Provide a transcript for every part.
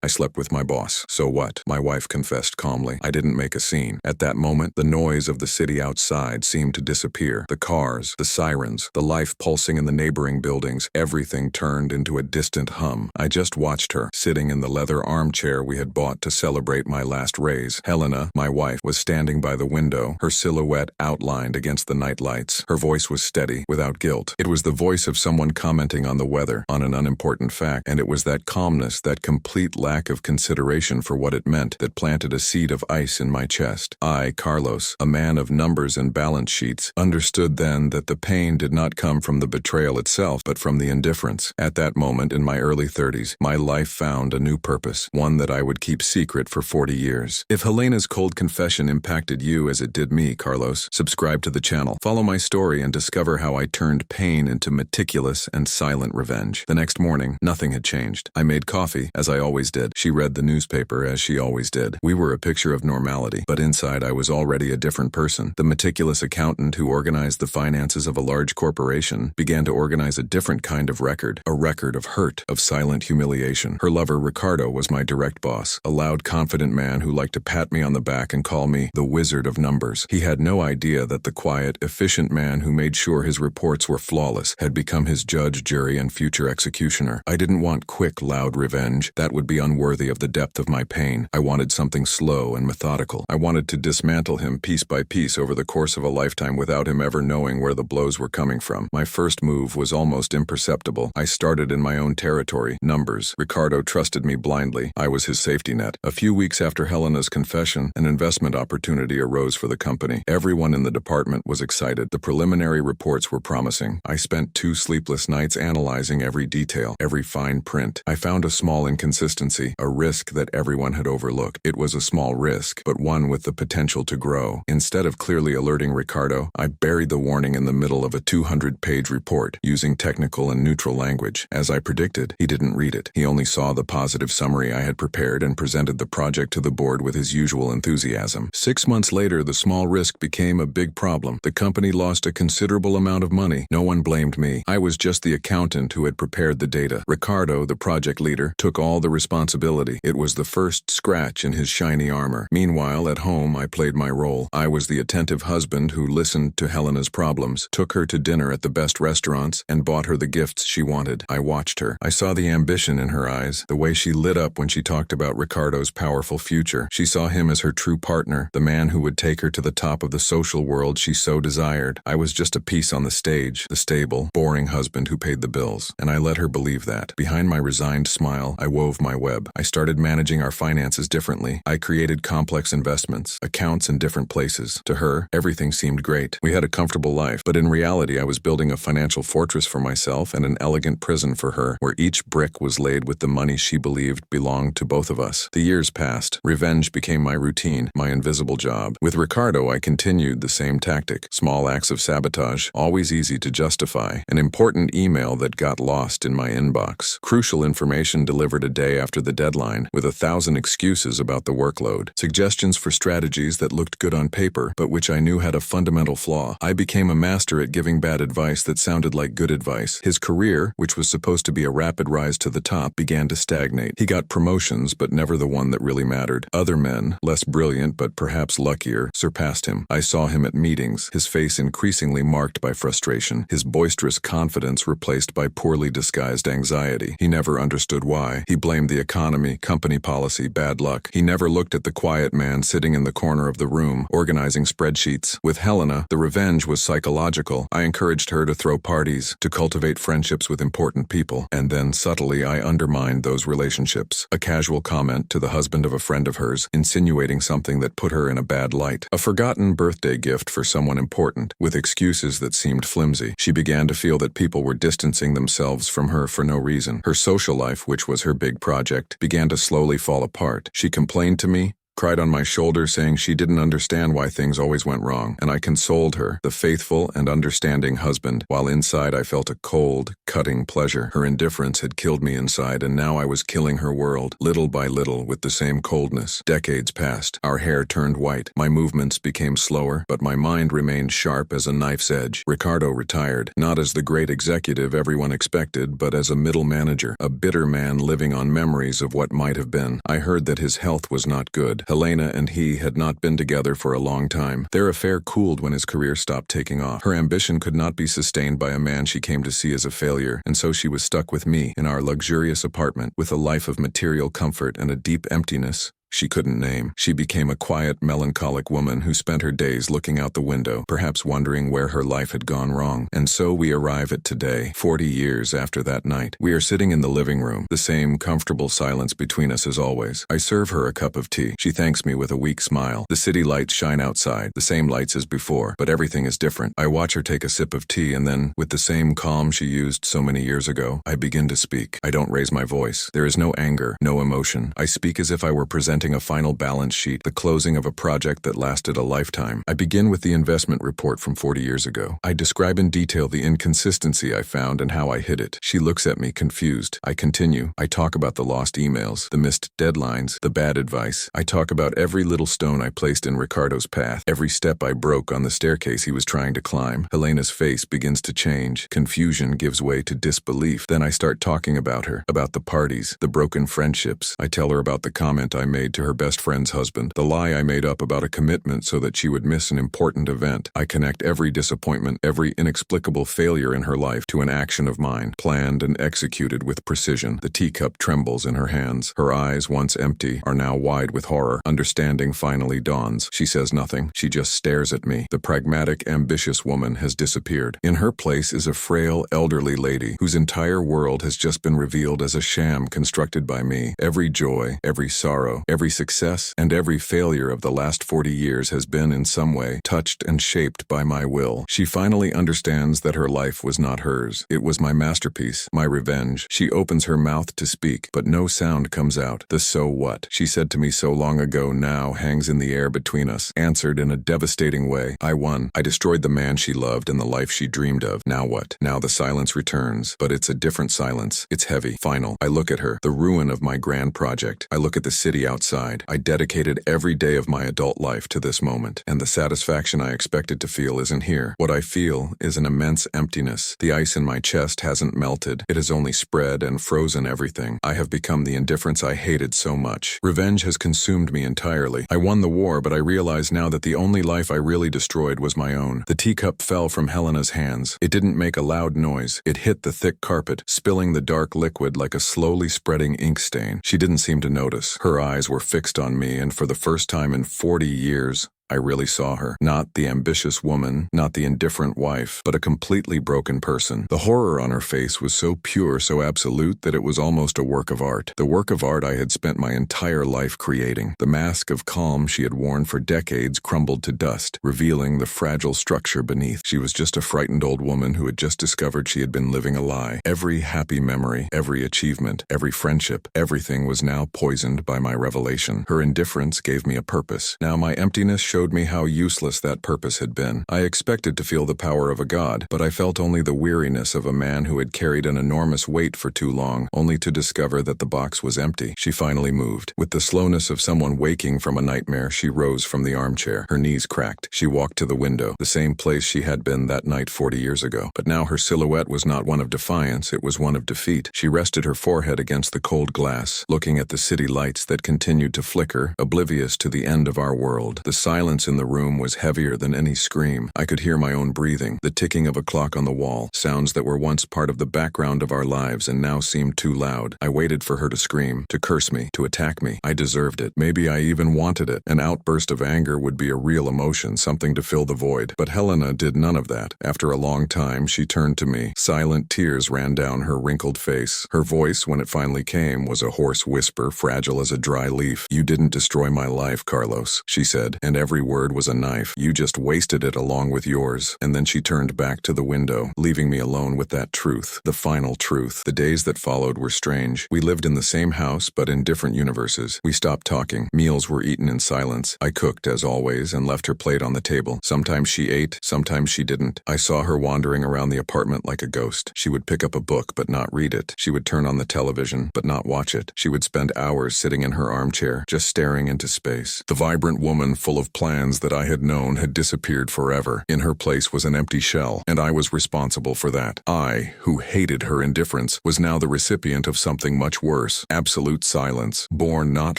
I slept with my boss. So what? My wife confessed calmly. I didn't make a scene. At that moment, the noise of the city outside seemed to disappear. The cars, the sirens, the life pulsing in the neighboring buildings, everything turned into a distant hum. I just watched her, sitting in the leather armchair we had bought to celebrate my last raise. Helena, my wife, was standing by the window, her silhouette outlined against the night lights. Her voice was steady, without guilt. It was the voice of someone commenting on the weather, on an unimportant fact, and it was that calmness, that complete lack of consideration for what it meant, that planted a seed of ice in my chest. I, Carlos, a man of numbers and balance sheets, understood then that the pain did not come from the betrayal itself, but from the indifference. At that moment, in my early 30s, my life found a new purpose, one that I would keep secret for 40 years. If Helena's cold confession impacted you as it did me, Carlos, subscribe to the channel. Follow my story and discover how I turned pain into meticulous and silent revenge. The next morning, nothing had changed. I made coffee, as I always did. She read the newspaper, as she always did. We were a picture of normality, but inside I was already a different person. The meticulous accountant who organized the finances of a large corporation began to organize a different kind of record, a record of hurt, of silent humiliation. Her lover, Ricardo, was my direct boss, a loud, confident man who liked to pat me on the back and call me the wizard of numbers. He had no idea that the quiet, efficient man who made sure his reports were flawless had become his judge, jury, and future executioner. I didn't want quick, loud revenge. That would be unworthy of the depth of my pain. I wanted something slow and methodical. I wanted to dismantle him piece by piece over the course of a lifetime without him ever knowing where the blows were coming from. My first move was almost imperceptible. I started in my own territory, numbers. Ricardo trusted me blindly. I was his safety net. A few weeks after Helena's confession, an investment opportunity arose for the company. Everyone in the department was excited. The preliminary reports were promising. I spent 2 sleepless nights analyzing every detail, every fine print. I found a small inconsistency, a risk that everyone had overlooked. It was a small risk, but one with the potential to grow. Instead of clearly alerting Ricardo, I buried the warning in the middle of a 200-page report, using technical and neutral language. As I predicted, he didn't read it. He only saw the positive summary I had prepared and presented the project to the board with his usual enthusiasm. 6 months later, the small risk became a big problem. The company lost a considerable amount of money. No one blamed me. I was just the accountant who had prepared the data. Ricardo, the project leader, took all the responsibility. It was the first scratch in his shiny armor. Meanwhile, at home, I played my role. I was the attentive husband who listened to Helena's problems, took her to dinner at the best restaurants, and bought her the gifts she wanted. I watched her. I saw the ambition in her eyes, the way she lit up when she talked about Ricardo's powerful future. She saw him as her true partner, the man who would take her to the top of the social world she so desired. I was just a piece on the stage, the stable, boring husband who paid the bills, and I let her believe that. Behind my resigned smile, I wove my web. I started managing our finances differently. I created complex investments, accounts in different places. To her, everything seemed great. We had a comfortable life, but in reality I was building a financial fortress for myself and an elegant prison for her, where each brick was laid with the money she believed belonged to both of us. The years passed. Revenge became my routine, my invisible job. With Ricardo, I continued the same tactic. Small acts of sabotage, always easy to justify. An important email that got lost in my inbox. Crucial information delivered a day after the deadline, with 1,000 excuses about the workload. Suggestions for strategies that looked good on paper, but which I knew had a fundamental flaw. I became a master at giving bad advice that sounded like good advice. His career, which was supposed to be a rapid rise to the top, began to stagnate. He got promotions, but never the one that really mattered. Other men, less brilliant but perhaps luckier, surpassed him. I saw him at meetings, his face increasingly marked by frustration, his boisterous confidence replaced by poorly disguised anxiety. He never understood why. He blamed the economy, company policy, bad luck. He never looked at the quiet man sitting in the corner of the room, organizing spreadsheets. With Helena, the revenge was psychological. I encouraged her to throw parties, to cultivate friendships with important people, and then subtly I undermined those relationships. A casual comment to the husband of a friend of hers, insinuating something that put her in a bad light. A forgotten birthday gift for someone important, with excuses that seemed flimsy. She began to feel that people were distancing themselves from her for no reason. Her social life, which was her big project, began to slowly fall apart. She complained to me, cried on my shoulder saying she didn't understand why things always went wrong, and I consoled her, the faithful and understanding husband, while inside I felt a cold, cutting pleasure. Her indifference had killed me inside, and now I was killing her world, little by little, with the same coldness. Decades passed. Our hair turned white. My movements became slower, but my mind remained sharp as a knife's edge. Ricardo retired, not as the great executive everyone expected, but as a middle manager, a bitter man living on memories of what might have been. I heard that his health was not good. Helena and he had not been together for a long time. Their affair cooled when his career stopped taking off. Her ambition could not be sustained by a man she came to see as a failure, and so she was stuck with me in our luxurious apartment with a life of material comfort and a deep emptiness she couldn't name. She became a quiet, melancholic woman who spent her days looking out the window, perhaps wondering where her life had gone wrong. And so we arrive at today, 40 years after that night. We are sitting in the living room, the same comfortable silence between us as always. I serve her a cup of tea. She thanks me with a weak smile. The city lights shine outside, the same lights as before, but everything is different. I watch her take a sip of tea and then, with the same calm she used so many years ago, I begin to speak. I don't raise my voice. There is no anger, no emotion. I speak as if I were presenting a final balance sheet, the closing of a project that lasted a lifetime. I begin with the investment report from 40 years ago. I describe in detail the inconsistency I found and how I hid it. She looks at me confused. I continue. I talk about the lost emails, the missed deadlines, the bad advice. I talk about every little stone I placed in Ricardo's path, every step I broke on the staircase he was trying to climb. Helena's face begins to change. Confusion gives way to disbelief. Then I start talking about her, about the parties, the broken friendships. I tell her about the comment I made to her best friend's husband, the lie I made up about a commitment so that she would miss an important event. I connect every disappointment, every inexplicable failure in her life to an action of mine, planned and executed with precision. The teacup trembles in her hands. Her eyes, once empty, are now wide with horror. Understanding finally dawns. She says nothing. She just stares at me. The pragmatic, ambitious woman has disappeared. In her place is a frail, elderly lady whose entire world has just been revealed as a sham constructed by me. Every joy, every sorrow, every success, and every failure of the last 40 years has been in some way touched and shaped by my will. She finally understands that her life was not hers. It was my masterpiece, my revenge. She opens her mouth to speak, but no sound comes out. The so what she said to me so long ago now hangs in the air between us, answered in a devastating way. I won. I destroyed the man she loved and the life she dreamed of. Now what? Now the silence returns, but it's a different silence. It's heavy, final. I look at her, the ruin of my grand project. I look at the city outside. I dedicated every day of my adult life to this moment, and the satisfaction I expected to feel isn't here. What I feel is an immense emptiness. The ice in my chest hasn't melted. It has only spread and frozen everything. I have become the indifference I hated so much. Revenge has consumed me entirely. I won the war, but I realize now that the only life I really destroyed was my own. The teacup fell from Helena's hands. It didn't make a loud noise. It hit the thick carpet, spilling the dark liquid like a slowly spreading ink stain. She didn't seem to notice. Her eyes were fixed on me, and for the first time in 40 years, I really saw her. Not the ambitious woman, not the indifferent wife, but a completely broken person. The horror on her face was so pure, so absolute, that it was almost a work of art. The work of art I had spent my entire life creating. The mask of calm she had worn for decades crumbled to dust, revealing the fragile structure beneath. She was just a frightened old woman who had just discovered she had been living a lie. Every happy memory, every achievement, every friendship, everything was now poisoned by my revelation. Her indifference gave me a purpose. Now my emptiness showed me how useless that purpose had been. I expected to feel the power of a god, but I felt only the weariness of a man who had carried an enormous weight for too long, only to discover that the box was empty. She finally moved. With the slowness of someone waking from a nightmare, she rose from the armchair. Her knees cracked. She walked to the window, the same place she had been that night 40 years ago. But now her silhouette was not one of defiance, it was one of defeat. She rested her forehead against the cold glass, looking at the city lights that continued to flicker, oblivious to the end of our world. The silence in the room was heavier than any scream. I could hear my own breathing, the ticking of a clock on the wall, sounds that were once part of the background of our lives and now seemed too loud. I waited for her to scream, to curse me, to attack me. I deserved it. Maybe I even wanted it. An outburst of anger would be a real emotion, something to fill the void. But Helena did none of that. After a long time, she turned to me. Silent tears ran down her wrinkled face. Her voice, when it finally came, was a hoarse whisper, fragile as a dry leaf. "You didn't destroy my life, Carlos," she said, "and every every word was a knife. You just wasted it along with yours. And then she turned back to the window, leaving me alone with that truth, the final truth. The days that followed were strange. We lived in the same house, but in different universes. We stopped talking. Meals were eaten in silence. I cooked, as always, and left her plate on the table. Sometimes she ate, sometimes she didn't. I saw her wandering around the apartment like a ghost. She would pick up a book, but not read it. She would turn on the television, but not watch it. She would spend hours sitting in her armchair, just staring into space. The vibrant woman full of plans that I had known had disappeared forever. In her place was an empty shell, and I was responsible for that. I, who hated her indifference, was now the recipient of something much worse. Absolute silence, born not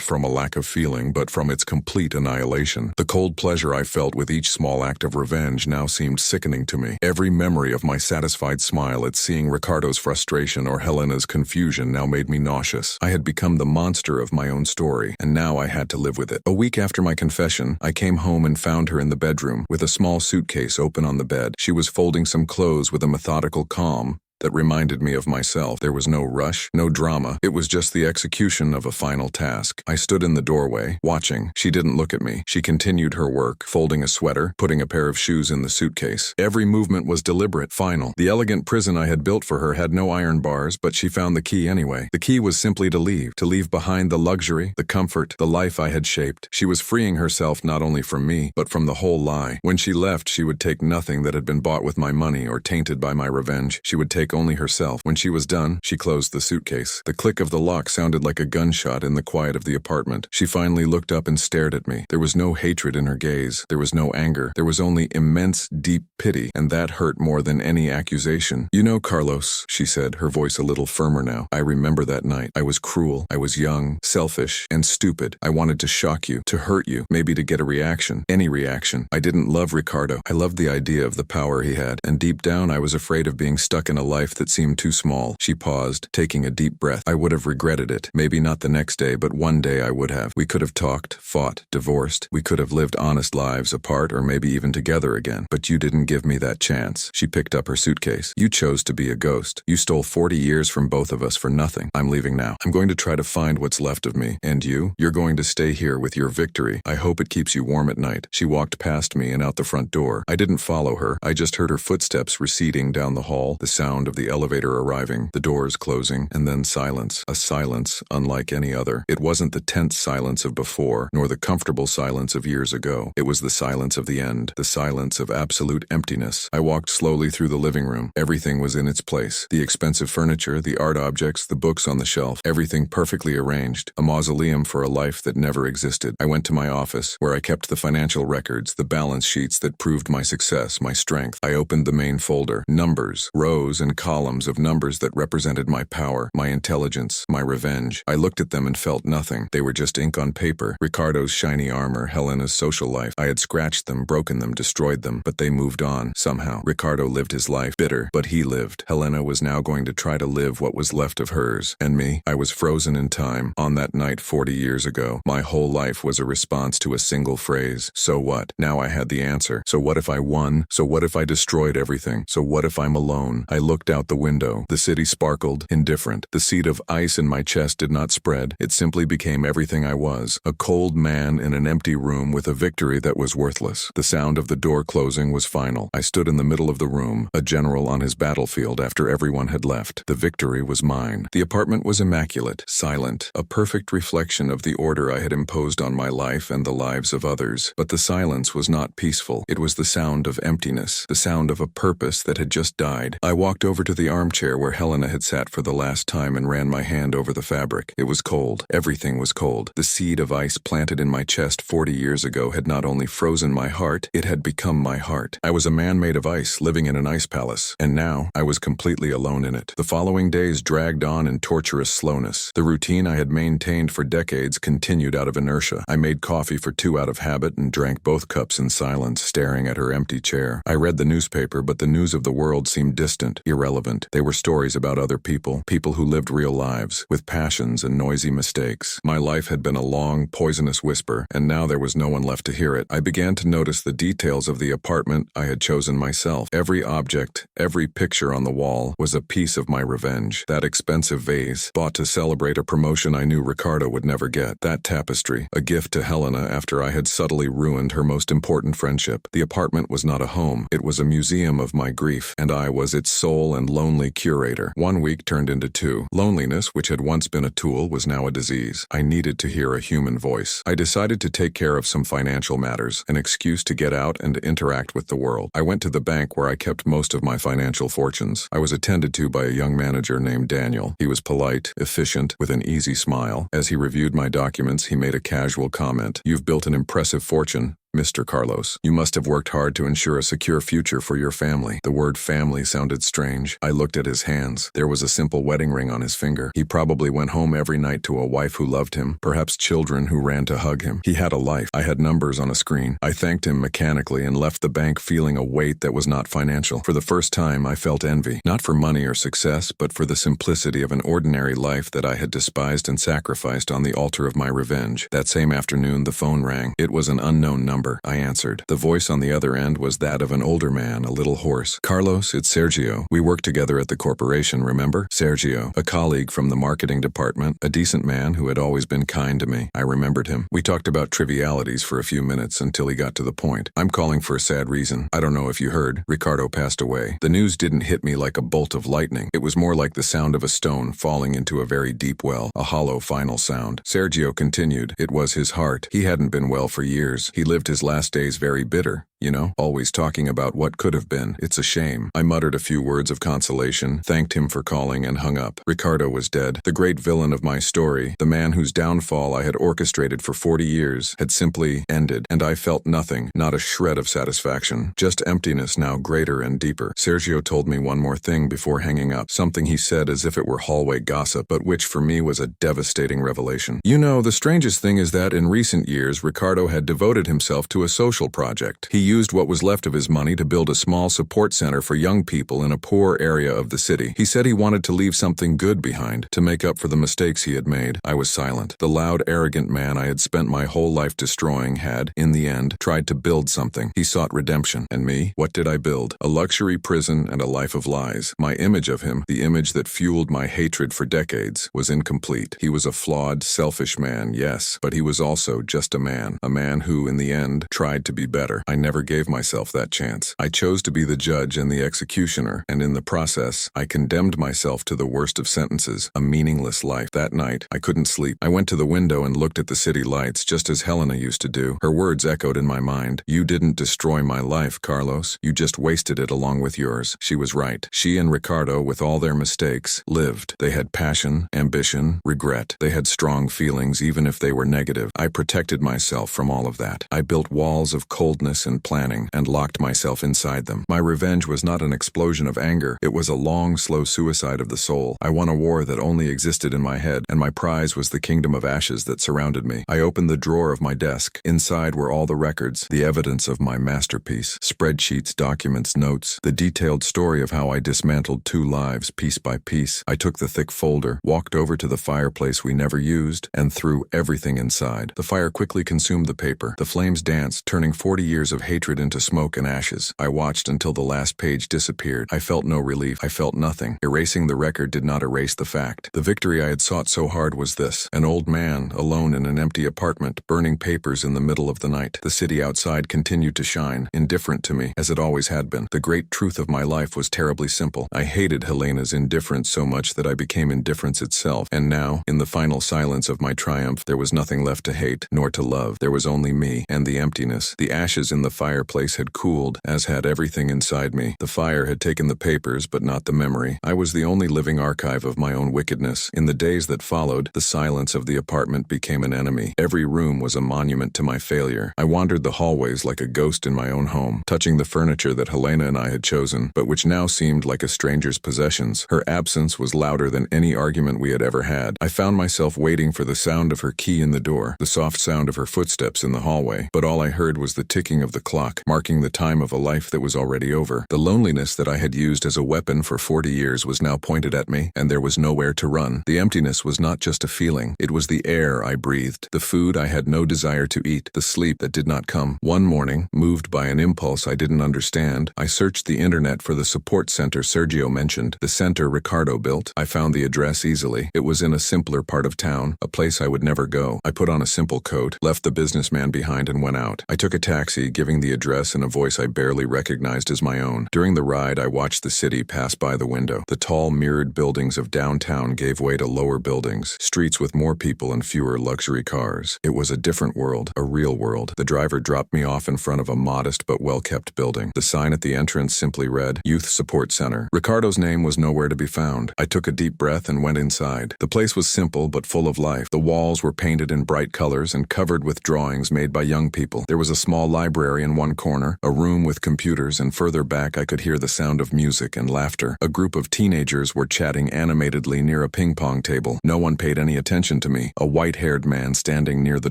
from a lack of feeling, but from its complete annihilation. The cold pleasure I felt with each small act of revenge now seemed sickening to me. Every memory of my satisfied smile at seeing Ricardo's frustration or Helena's confusion now made me nauseous. I had become the monster of my own story, and now I had to live with it. A week after my confession, I came home and found her in the bedroom, with a small suitcase open on the bed. She was folding some clothes with a methodical calm that reminded me of myself. There was no rush, no drama. It was just the execution of a final task. I stood in the doorway, watching. She didn't look at me. She continued her work, folding a sweater, putting a pair of shoes in the suitcase. Every movement was deliberate, final. The elegant prison I had built for her had no iron bars, but she found the key anyway. The key was simply to leave behind the luxury, the comfort, the life I had shaped. She was freeing herself not only from me, but from the whole lie. When she left, she would take nothing that had been bought with my money or tainted by my revenge. She would take only herself. When she was done, she closed the suitcase. The click of the lock sounded like a gunshot in the quiet of the apartment. She finally looked up and stared at me. There was no hatred in her gaze. There was no anger. There was only immense, deep pity, and that hurt more than any accusation. "You know, Carlos," she said, her voice a little firmer now, "I remember that night. I was cruel. I was young, selfish, and stupid. I wanted to shock you, to hurt you, maybe to get a reaction, any reaction. I didn't love Ricardo. I loved the idea of the power he had, and deep down I was afraid of being stuck in a life that seemed too small." She paused, taking a deep breath. "I would have regretted it. Maybe not the next day, but one day I would have. We could have talked, fought, divorced. We could have lived honest lives apart or maybe even together again. But you didn't give me that chance." She picked up her suitcase. "You chose to be a ghost. You stole 40 years from both of us for nothing. I'm leaving now. I'm going to try to find what's left of me. And you're going to stay here with your victory. I hope it keeps you warm at night." She walked past me and out the front door. I didn't follow her. I just heard her footsteps receding down the hall, the sound of the elevator arriving, the doors closing, and then silence. A silence unlike any other. It wasn't the tense silence of before, nor the comfortable silence of years ago. It was the silence of the end, the silence of absolute emptiness. I walked slowly through the living room. Everything was in its place. The expensive furniture, the art objects, the books on the shelf, everything perfectly arranged. A mausoleum for a life that never existed. I went to my office, where I kept the financial records, the balance sheets that proved my success, my strength. I opened the main folder. Numbers, rows and columns of numbers that represented my power, my intelligence, my revenge. I looked at them and felt nothing. They were just ink on paper. Ricardo's shiny armor, Helena's social life. I had scratched them, broken them, destroyed them, but they moved on, somehow. Ricardo lived his life, bitter, but he lived. Helena was now going to try to live what was left of hers. And me? I was frozen in time. On that night 40 years ago, my whole life was a response to a single phrase. So what? Now I had the answer. So what if I won? So what if I destroyed everything? So what if I'm alone? I looked out the window. The city sparkled, indifferent. The seed of ice in my chest did not spread. It simply became everything I was. A cold man in an empty room with a victory that was worthless. The sound of the door closing was final. I stood in the middle of the room, a general on his battlefield after everyone had left. The victory was mine. The apartment was immaculate, silent, a perfect reflection of the order I had imposed on my life and the lives of others. But the silence was not peaceful. It was the sound of emptiness, the sound of a purpose that had just died. I walked over to the armchair where Helena had sat for the last time and ran my hand over the fabric. It was cold. Everything was cold. The seed of ice planted in my chest 40 years ago had not only frozen my heart, it had become my heart. I was a man made of ice, living in an ice palace, and now I was completely alone in it. The following days dragged on in torturous slowness. The routine I had maintained for decades continued out of inertia. I made coffee for 2 out of habit and drank both cups in silence, staring at her empty chair. I read the newspaper, but the news of the world seemed distant, irrelevant. irrelevant. They were stories about other people, people who lived real lives, with passions and noisy mistakes. My life had been a long, poisonous whisper, and now there was no one left to hear it. I began to notice the details of the apartment I had chosen myself. Every object, every picture on the wall was a piece of my revenge. That expensive vase, bought to celebrate a promotion I knew Ricardo would never get. That tapestry, a gift to Helena after I had subtly ruined her most important friendship. The apartment was not a home. It was a museum of my grief, and I was its sole and lonely curator. 1 week turned into 2. Loneliness, which had once been a tool, was now a disease. I needed to hear a human voice. I decided to take care of some financial matters, an excuse to get out and interact with the world. I went to the bank where I kept most of my financial fortunes. I was attended to by a young manager named Daniel. He was polite, efficient, with an easy smile. As he reviewed my documents, he made a casual comment. "You've built an impressive fortune, Mr. Carlos. You must have worked hard to ensure a secure future for your family." The word family sounded strange. I looked at his hands. There was a simple wedding ring on his finger. He probably went home every night to a wife who loved him, perhaps children who ran to hug him. He had a life. I had numbers on a screen. I thanked him mechanically and left the bank feeling a weight that was not financial. For the first time, I felt envy, not for money or success, but for the simplicity of an ordinary life that I had despised and sacrificed on the altar of my revenge. That same afternoon, the phone rang. It was an unknown number. I answered. The voice on the other end was that of an older man, a little hoarse. "Carlos, it's Sergio. We worked together at the corporation, remember?" Sergio, a colleague from the marketing department, a decent man who had always been kind to me. I remembered him. We talked about trivialities for a few minutes until he got to the point. "I'm calling for a sad reason. I don't know if you heard. Ricardo passed away." The news didn't hit me like a bolt of lightning. It was more like the sound of a stone falling into a very deep well, a hollow final sound. Sergio continued. "It was his heart. He hadn't been well for years. He lived his last days very bitter. You know, always talking about what could have been. It's a shame." I muttered a few words of consolation, thanked him for calling, and hung up. Ricardo was dead. The great villain of my story, the man whose downfall I had orchestrated for 40 years, had simply ended, and I felt nothing, not a shred of satisfaction, just emptiness now greater and deeper. Sergio told me one more thing before hanging up, something he said as if it were hallway gossip, but which for me was a devastating revelation. "You know, the strangest thing is that in recent years, Ricardo had devoted himself to a social project. He used what was left of his money to build a small support center for young people in a poor area of the city. He said he wanted to leave something good behind, to make up for the mistakes he had made." I was silent. The loud, arrogant man I had spent my whole life destroying had, in the end, tried to build something. He sought redemption. And me? What did I build? A luxury prison and a life of lies. My image of him, the image that fueled my hatred for decades, was incomplete. He was a flawed, selfish man, yes, but he was also just a man who, in the end, tried to be better. I never gave myself that chance. I chose to be the judge and the executioner, and in the process, I condemned myself to the worst of sentences, a meaningless life. That night, I couldn't sleep. I went to the window and looked at the city lights, just as Helena used to do. Her words echoed in my mind. "You didn't destroy my life, Carlos. You just wasted it along with yours." She was right. She and Ricardo, with all their mistakes, lived. They had passion, ambition, regret. They had strong feelings, even if they were negative. I protected myself from all of that. I built walls of coldness and planning, and locked myself inside them. My revenge was not an explosion of anger. It was a long, slow suicide of the soul. I won a war that only existed in my head, and my prize was the kingdom of ashes that surrounded me. I opened the drawer of my desk. Inside were all the records, the evidence of my masterpiece. Spreadsheets, documents, notes, the detailed story of how I dismantled 2 lives, piece by piece. I took the thick folder, walked over to the fireplace we never used, and threw everything inside. The fire quickly consumed the paper. The flames danced, turning 40 years of hatred into smoke and ashes. I watched until the last page disappeared. I felt no relief. I felt nothing. Erasing the record did not erase the fact. The victory I had sought so hard was this: an old man, alone in an empty apartment, burning papers in the middle of the night. The city outside continued to shine, indifferent to me, as it always had been. The great truth of my life was terribly simple. I hated Helena's indifference so much that I became indifference itself. And now, in the final silence of my triumph, there was nothing left to hate, nor to love. There was only me, and the emptiness. The ashes in the fireplace had cooled, as had everything inside me. The fire had taken the papers, but not the memory. I was the only living archive of my own wickedness. In the days that followed, the silence of the apartment became an enemy. Every room was a monument to my failure. I wandered the hallways like a ghost in my own home, touching the furniture that Helena and I had chosen, but which now seemed like a stranger's possessions. Her absence was louder than any argument we had ever had. I found myself waiting for the sound of her key in the door, the soft sound of her footsteps in the hallway, but all I heard was the ticking of the clock clock, marking the time of a life that was already over. The loneliness that I had used as a weapon for 40 years was now pointed at me, and there was nowhere to run. The emptiness was not just a feeling. It was the air I breathed, the food I had no desire to eat, the sleep that did not come. One morning, moved by an impulse I didn't understand, I searched the internet for the support center Sergio mentioned, the center Ricardo built. I found the address easily. It was in a simpler part of town, a place I would never go. I put on a simple coat, left the businessman behind and went out. I took a taxi, giving the address in a voice I barely recognized as my own. During the ride, I watched the city pass by the window. The tall, mirrored buildings of downtown gave way to lower buildings, streets with more people and fewer luxury cars. It was a different world, a real world. The driver dropped me off in front of a modest but well-kept building. The sign at the entrance simply read, Youth Support Center. Ricardo's name was nowhere to be found. I took a deep breath and went inside. The place was simple but full of life. The walls were painted in bright colors and covered with drawings made by young people. There was a small library in one corner, a room with computers, and further back I could hear the sound of music and laughter. A group of teenagers were chatting animatedly near a ping-pong table. No one paid any attention to me, a white-haired man standing near the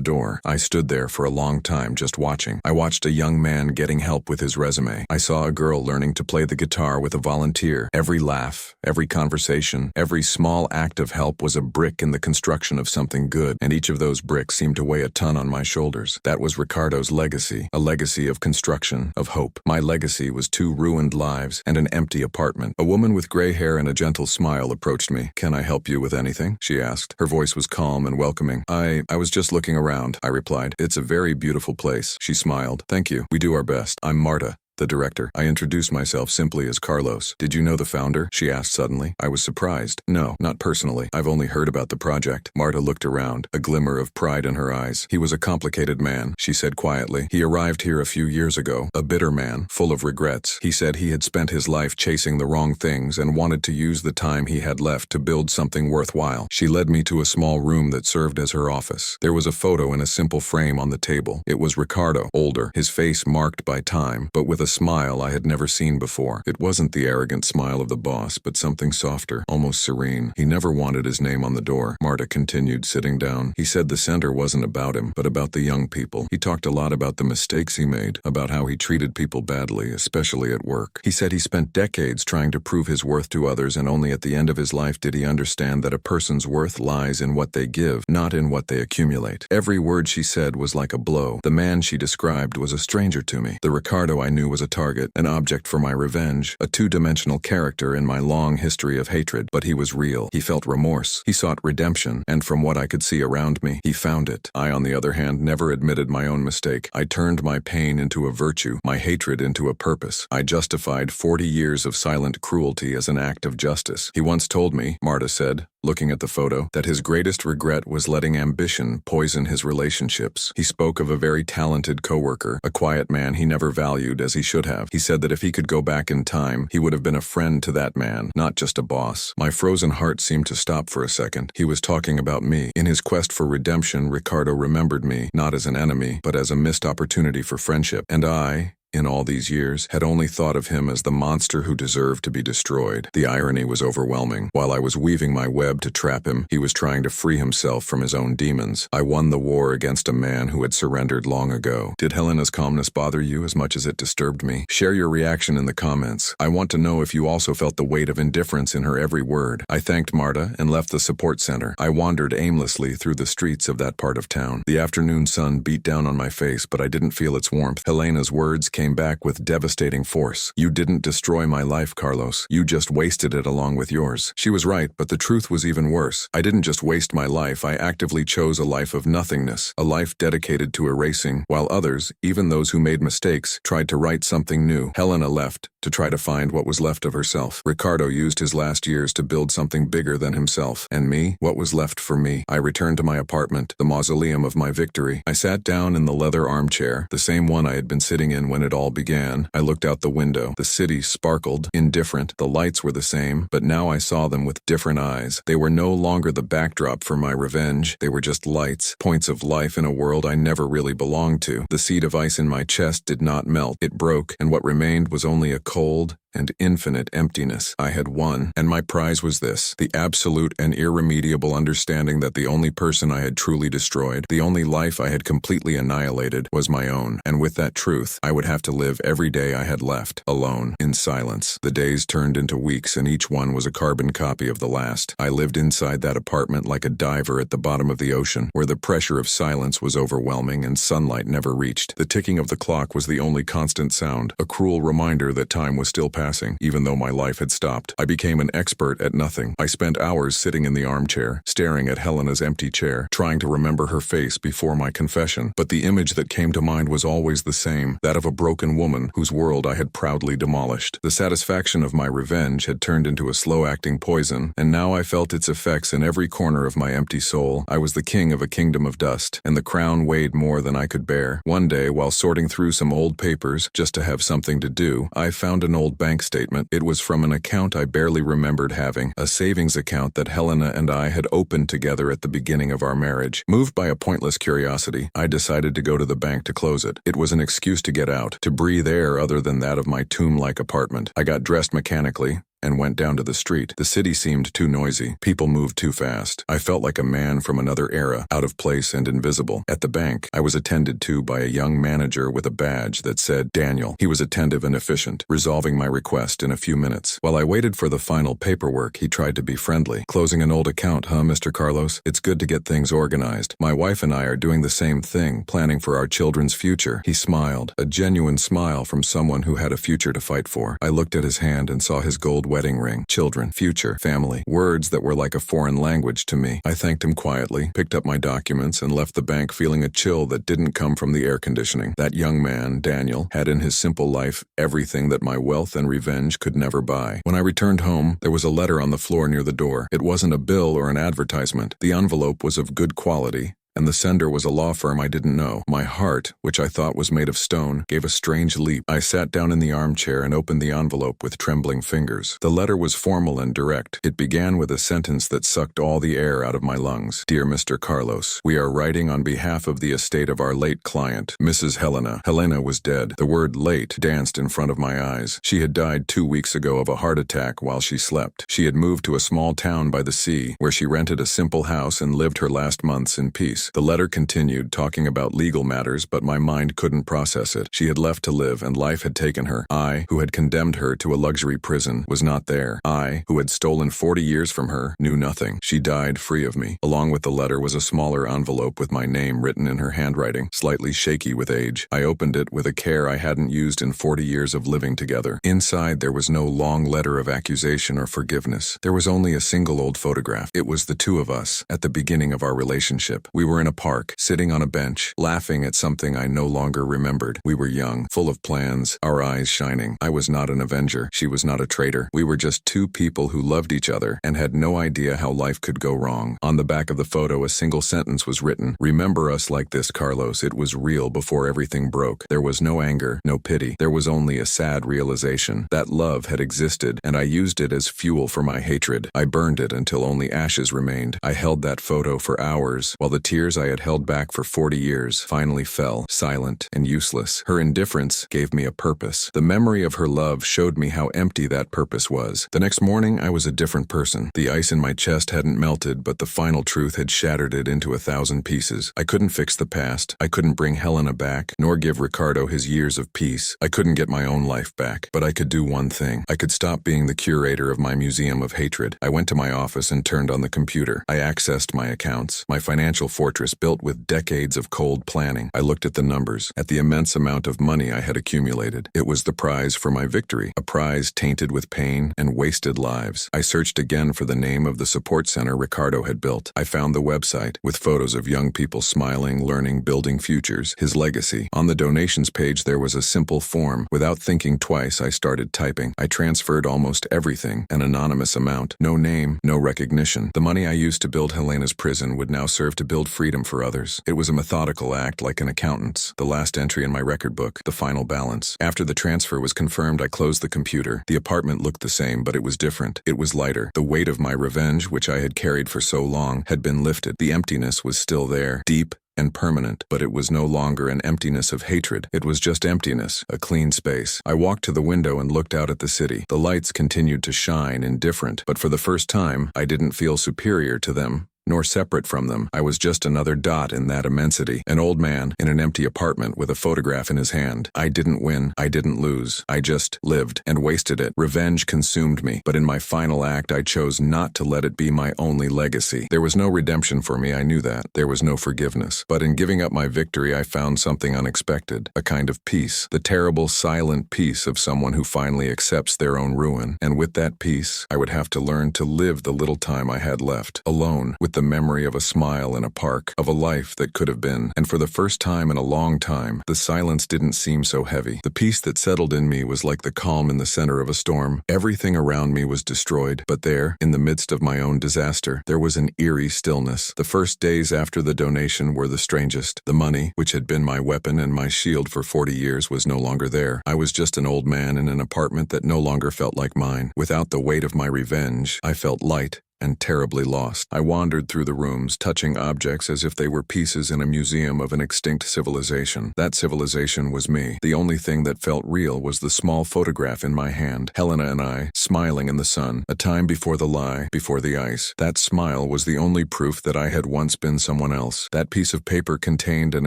door. I stood there for a long time just watching. I watched a young man getting help with his resume. I saw a girl learning to play the guitar with a volunteer. Every laugh, every conversation, every small act of help was a brick in the construction of something good, and each of those bricks seemed to weigh a ton on my shoulders. That was Ricardo's legacy, a legacy of construction, of hope. My legacy was 2 ruined lives and an empty apartment. A woman with gray hair and a gentle smile approached me. Can I help you with anything? She asked. Her voice was calm and welcoming. I was just looking around, I replied. It's a very beautiful place. She smiled. Thank you. We do our best. I'm Marta, the director. I introduced myself simply as Carlos. Did you know the founder? She asked suddenly. I was surprised. No, not personally. I've only heard about the project. Marta looked around, a glimmer of pride in her eyes. He was a complicated man, she said quietly. He arrived here a few years ago, a bitter man, full of regrets. He said he had spent his life chasing the wrong things and wanted to use the time he had left to build something worthwhile. She led me to a small room that served as her office. There was a photo in a simple frame on the table. It was Ricardo, older, his face marked by time, but with a smile I had never seen before. It wasn't the arrogant smile of the boss, but something softer, almost serene. He never wanted his name on the door. Marta continued, sitting down. He said the center wasn't about him, but about the young people. He talked a lot about the mistakes he made, about how he treated people badly, especially at work. He said he spent decades trying to prove his worth to others, and only at the end of his life did he understand that a person's worth lies in what they give, not in what they accumulate. Every word she said was like a blow. The man she described was a stranger to me. The Ricardo I knew was a target, an object for my revenge, a two-dimensional character in my long history of hatred. But he was real. He felt remorse. He sought redemption, and from what I could see around me, he found it. I, on the other hand, never admitted my own mistake. I turned my pain into a virtue, my hatred into a purpose. I justified 40 years of silent cruelty as an act of justice. He once told me, Marta said, looking at the photo, that his greatest regret was letting ambition poison his relationships. He spoke of a very talented coworker, a quiet man he never valued as he should have. He said that if he could go back in time, he would have been a friend to that man, not just a boss. My frozen heart seemed to stop for a second. He was talking about me. In his quest for redemption, Ricardo remembered me, not as an enemy, but as a missed opportunity for friendship. And I, in all these years, had only thought of him as the monster who deserved to be destroyed. The irony was overwhelming. While I was weaving my web to trap him, he was trying to free himself from his own demons. I won the war against a man who had surrendered long ago. Did Helena's calmness bother you as much as it disturbed me? Share your reaction in the comments. I want to know if you also felt the weight of indifference in her every word. I thanked Marta and left the support center. I wandered aimlessly through the streets of that part of town. The afternoon sun beat down on my face, but I didn't feel its warmth. Helena's words came back with devastating force. You didn't destroy my life, Carlos. You just wasted it along with yours. She was right, but the truth was even worse. I didn't just waste my life, I actively chose a life of nothingness, a life dedicated to erasing, while others, even those who made mistakes, tried to write something new. Helena left to try to find what was left of herself. Ricardo used his last years to build something bigger than himself. And me? What was left for me? I returned to my apartment, the mausoleum of my victory. I sat down in the leather armchair, the same one I had been sitting in when it all began. I looked out the window. The city sparkled, indifferent. The lights were the same, but now I saw them with different eyes. They were no longer the backdrop for my revenge. They were just lights, points of life in a world I never really belonged to. The seed of ice in my chest did not melt. It broke, and what remained was only a cold, and infinite emptiness. I had won, and my prize was this: the absolute and irremediable understanding that the only person I had truly destroyed, the only life I had completely annihilated, was my own. And with that truth, I would have to live every day I had left, alone, in silence. The days turned into weeks, and each one was a carbon copy of the last. I lived inside that apartment like a diver at the bottom of the ocean, where the pressure of silence was overwhelming and sunlight never reached. The ticking of the clock was the only constant sound, a cruel reminder that time was still passing, even though my life had stopped. I became an expert at nothing. I spent hours sitting in the armchair, staring at Helena's empty chair, trying to remember her face before my confession. But the image that came to mind was always the same, that of a broken woman whose world I had proudly demolished. The satisfaction of my revenge had turned into a slow-acting poison, and now I felt its effects in every corner of my empty soul. I was the king of a kingdom of dust, and the crown weighed more than I could bear. One day, while sorting through some old papers, just to have something to do, I found an old bank statement. It was from an account I barely remembered having, a savings account that Helena and I had opened together at the beginning of our marriage. Moved by a pointless curiosity, I decided to go to the bank to close it. It was an excuse to get out, to breathe air other than that of my tomb-like apartment. I got dressed mechanically and went down to the street. The city seemed too noisy. People moved too fast. I felt like a man from another era, out of place and invisible. At the bank, I was attended to by a young manager with a badge that said Daniel. He was attentive and efficient, resolving my request in a few minutes. While I waited for the final paperwork, he tried to be friendly. "Closing an old account, huh, Mr. Carlos? It's good to get things organized. My wife and I are doing the same thing, planning for our children's future." He smiled, a genuine smile from someone who had a future to fight for. I looked at his hand and saw his gold wedding ring. Children, future, family, words that were like a foreign language to me. I thanked him quietly, picked up my documents, and left the bank feeling a chill that didn't come from the air conditioning. That young man, Daniel, had in his simple life everything that my wealth and revenge could never buy. When I returned home, there was a letter on the floor near the door. It wasn't a bill or an advertisement. The envelope was of good quality, and the sender was a law firm I didn't know. My heart, which I thought was made of stone, gave a strange leap. I sat down in the armchair and opened the envelope with trembling fingers. The letter was formal and direct. It began with a sentence that sucked all the air out of my lungs. "Dear Mr. Carlos, we are writing on behalf of the estate of our late client, Mrs. Helena." Helena was dead. The word late danced in front of my eyes. She had died 2 weeks ago of a heart attack while she slept. She had moved to a small town by the sea, where she rented a simple house and lived her last months in peace. The letter continued, talking about legal matters, but my mind couldn't process it. She had left to live, and life had taken her. I, who had condemned her to a luxury prison, was not there. I, who had stolen 40 years from her, knew nothing. She died free of me. Along with the letter was a smaller envelope with my name written in her handwriting, slightly shaky with age. I opened it with a care I hadn't used in 40 years of living together. Inside, there was no long letter of accusation or forgiveness. There was only a single old photograph. It was the two of us, at the beginning of our relationship. We were in a park, sitting on a bench, laughing at something I no longer remembered. We were young, full of plans, our eyes shining. I was not an avenger. She was not a traitor. We were just two people who loved each other and had no idea how life could go wrong. On the back of the photo, a single sentence was written: "Remember us like this, Carlos. It was real before everything broke." There was no anger, no pity. There was only a sad realization that love had existed, and I used it as fuel for my hatred. I burned it until only ashes remained. I held that photo for hours, while the tears I had held back for 40 years finally fell, silent and useless. Her indifference gave me a purpose. The memory of her love showed me how empty that purpose was. The next morning, I was a different person. The ice in my chest hadn't melted, but the final truth had shattered it into 1,000 pieces. I couldn't fix the past. I couldn't bring Helena back, nor give Ricardo his years of peace. I couldn't get my own life back, but I could do one thing. I could stop being the curator of my museum of hatred. I went to my office and turned on the computer. I accessed my accounts, my financial fortress built with decades of cold planning. I looked at the numbers, at the immense amount of money I had accumulated. It was the prize for my victory, a prize tainted with pain and wasted lives. I searched again for the name of the support center Ricardo had built. I found the website, with photos of young people smiling, learning, building futures, his legacy. On the donations page there was a simple form. Without thinking twice, I started typing. I transferred almost everything, an anonymous amount. No name, no recognition. The money I used to build Helena's prison would now serve to build freedom for others. It was a methodical act like an accountant's. The last entry in my record book, the final balance. After the transfer was confirmed, I closed the computer. The apartment looked the same, but it was different. It was lighter. The weight of my revenge, which I had carried for so long, had been lifted. The emptiness was still there, deep, and permanent, but it was no longer an emptiness of hatred. It was just emptiness, a clean space. I walked to the window and looked out at the city. The lights continued to shine, indifferent, but for the first time, I didn't feel superior to them, nor separate from them. I was just another dot in that immensity, an old man in an empty apartment with a photograph in his hand. I didn't win, I didn't lose. I just lived and wasted it. Revenge consumed me, but in my final act I chose not to let it be my only legacy. There was no redemption for me, I knew that. There was no forgiveness. But in giving up my victory I found something unexpected, a kind of peace, the terrible silent peace of someone who finally accepts their own ruin. And with that peace, I would have to learn to live the little time I had left, alone, with the memory of a smile in a park, of a life that could have been. And for the first time in a long time, the silence didn't seem so heavy. The peace that settled in me was like the calm in the center of a storm. Everything around me was destroyed, but there, in the midst of my own disaster, there was an eerie stillness. The first days after the donation were the strangest. The money, which had been my weapon and my shield for 40 years, was no longer there. I was just an old man in an apartment that no longer felt like mine. Without the weight of my revenge, I felt light and terribly lost. I wandered through the rooms, touching objects as if they were pieces in a museum of an extinct civilization. That civilization was me. The only thing that felt real was the small photograph in my hand, Helena and I, smiling in the sun, a time before the lie, before the ice. That smile was the only proof that I had once been someone else. That piece of paper contained an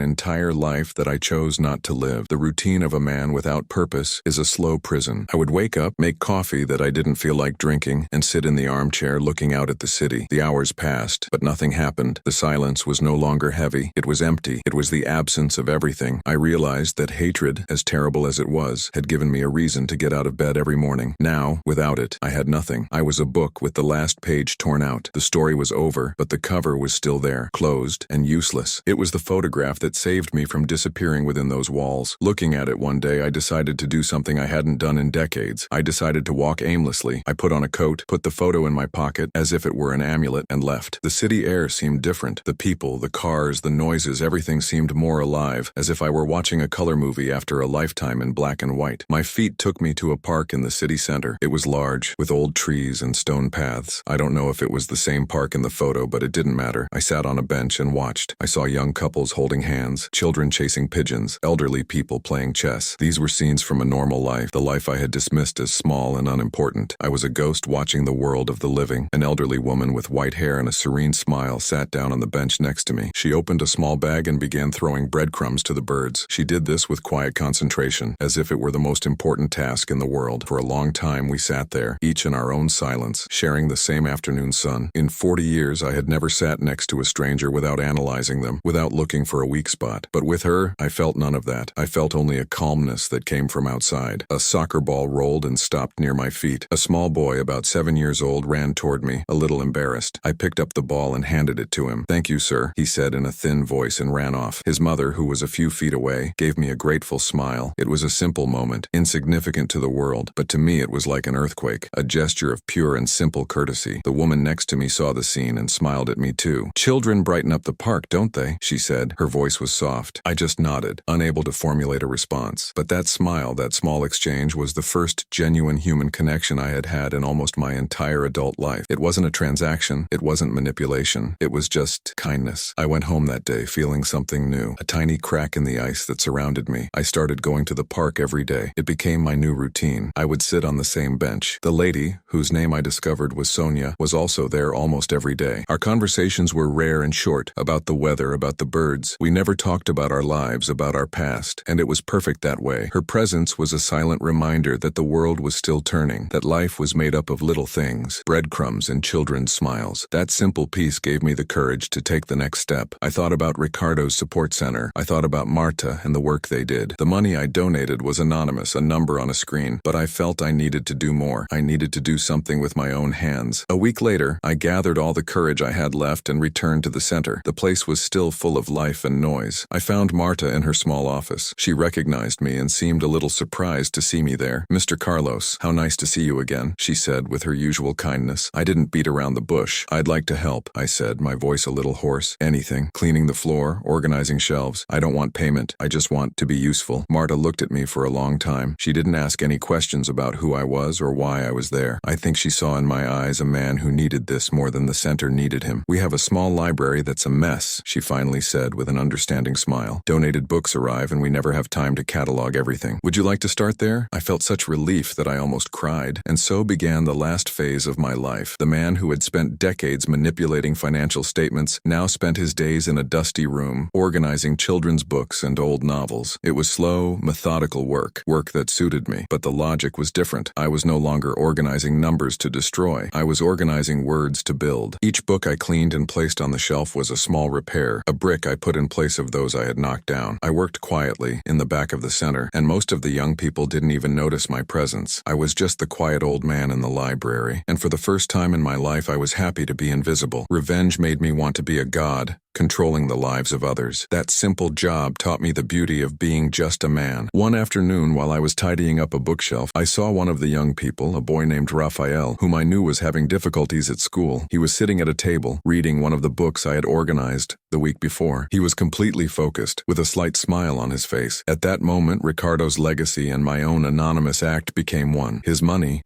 entire life that I chose not to live. The routine of a man without purpose is a slow prison. I would wake up, make coffee that I didn't feel like drinking, and sit in the armchair looking out at the city. The hours passed, but nothing happened. The silence was no longer heavy. It was empty. It was the absence of everything. I realized that hatred, as terrible as it was, had given me a reason to get out of bed every morning. Now, without it, I had nothing. I was a book with the last page torn out. The story was over, but the cover was still there, closed and useless. It was the photograph that saved me from disappearing within those walls. Looking at it one day, I decided to do something I hadn't done in decades. I decided to walk aimlessly. I put on a coat, put the photo in my pocket, as if it were an amulet, and left. The city air seemed different. The people, the cars, the noises, everything seemed more alive, as if I were watching a color movie after a lifetime in black and white. My feet took me to a park in the city center. It was large, with old trees and stone paths. I don't know if it was the same park in the photo, but it didn't matter. I sat on a bench and watched. I saw young couples holding hands, children chasing pigeons, elderly people playing chess. These were scenes from a normal life, the life I had dismissed as small and unimportant. I was a ghost watching the world of the living. An elderly woman with white hair and a serene smile sat down on the bench next to me. She opened a small bag and began throwing breadcrumbs to the birds. She did this with quiet concentration, as if it were the most important task in the world. For a long time we sat there, each in our own silence, sharing the same afternoon sun. In 40 years I had never sat next to a stranger without analyzing them, without looking for a weak spot. But with her, I felt none of that. I felt only a calmness that came from outside. A soccer ball rolled and stopped near my feet. A small boy about 7 years old ran toward me, a little embarrassed. I picked up the ball and handed it to him. "Thank you, sir," he said in a thin voice and ran off. His mother, who was a few feet away, gave me a grateful smile. It was a simple moment, insignificant to the world, but to me it was like an earthquake, a gesture of pure and simple courtesy. The woman next to me saw the scene and smiled at me too. "Children brighten up the park, don't they?" she said. Her voice was soft. I just nodded, unable to formulate a response. But that smile, that small exchange, was the first genuine human connection I had had in almost my entire adult life. It wasn't a transaction. It wasn't manipulation. It was just kindness. I went home that day feeling something new, a tiny crack in the ice that surrounded me. I started going to the park every day. It became my new routine. I would sit on the same bench. The lady, whose name I discovered was Sonia, was also there almost every day. Our conversations were rare and short, about the weather, about the birds. We never talked about our lives, about our past, and it was perfect that way. Her presence was a silent reminder that the world was still turning, that life was made up of little things, breadcrumbs and children's smiles. That simple piece gave me the courage to take the next step. I thought about Ricardo's support center. I thought about Marta and the work they did. The money I donated was anonymous, a number on a screen, but I felt I needed to do more. I needed to do something with my own hands. A week later, I gathered all the courage I had left and returned to the center. The place was still full of life and noise. I found Marta in her small office. She recognized me and seemed a little surprised to see me there. "Mr. Carlos, how nice to see you again," she said with her usual kindness. I didn't beat around the bush. "I'd like to help," I said, my voice a little hoarse. "Anything. Cleaning the floor, organizing shelves. I don't want payment. I just want to be useful." Marta looked at me for a long time. She didn't ask any questions about who I was or why I was there. I think she saw in my eyes a man who needed this more than the center needed him. "We have a small library that's a mess," she finally said with an understanding smile. "Donated books arrive and we never have time to catalog everything. Would you like to start there?" I felt such relief that I almost cried. And so began the last phase of my life. The man who had spent decades manipulating financial statements now spent his days in a dusty room, organizing children's books and old novels. It was slow, methodical work that suited me. But the logic was different. I was no longer organizing numbers to destroy. I was organizing words to build. Each book I cleaned and placed on the shelf was a small repair, a brick I put in place of those I had knocked down. I worked quietly, in the back of the center, and most of the young people didn't even notice my presence. I was just the quiet old man in the library, and for the first time in my life I was happy to be invisible. Revenge made me want to be a god, controlling the lives of others. That simple job taught me the beauty of being just a man. One afternoon, while I was tidying up a bookshelf, I saw one of the young people, a boy named Raphael, whom I knew was having difficulties at school. He was sitting at a table, reading one of the books I had organized the week before. He was completely focused, with a slight smile on his face. At that moment, Ricardo's legacy and my own anonymous act became one. His money,